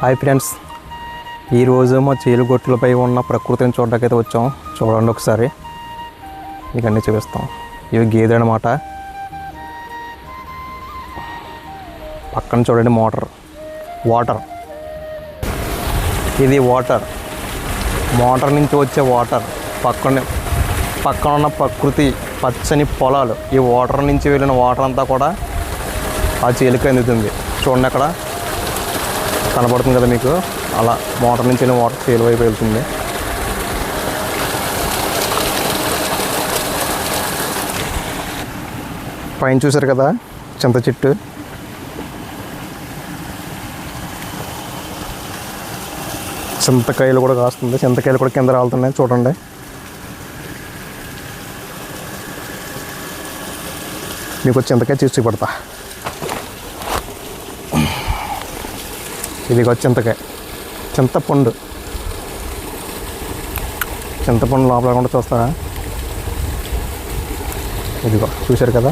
Hi friends, ఈరోజు మా చీలుగొట్టులపై ఉన్న ప్రకృతిని చూడడానికైతే వచ్చాం. చూడండి ఒకసారి, మీకు అన్నీ చూపిస్తాం. ఇవి గేదె అన్నమాట. పక్కన చూడండి వాటర్. ఇది మోటార్ నుంచి వచ్చే వాటర్. పక్కన ఉన్న ప్రకృతి, పచ్చని పొలాలు. ఈ వాటర్ నుంచి వెళ్ళిన వాటర్ అంతా కూడా ఆ చీలుకి అందుతుంది. చూడండి అక్కడ కనపడుతుంది కదా మీకు, అలా మోటార్ నుంచి వెళ్ళిన వాటర్ చీలు వైపు వెళ్తుంది. పైన చూసారు కదా చింత చెట్టు, చింతకాయలు కూడా కాస్తుంది. చింతకాయలు కూడా కింద రాలుతున్నాయి చూడండి. మీకు చింతకాయ చూసి చూపెడతా. ఇదిగో చింతపండు లోపల కూడా చూస్తారా? ఇదిగో చూశారు కదా.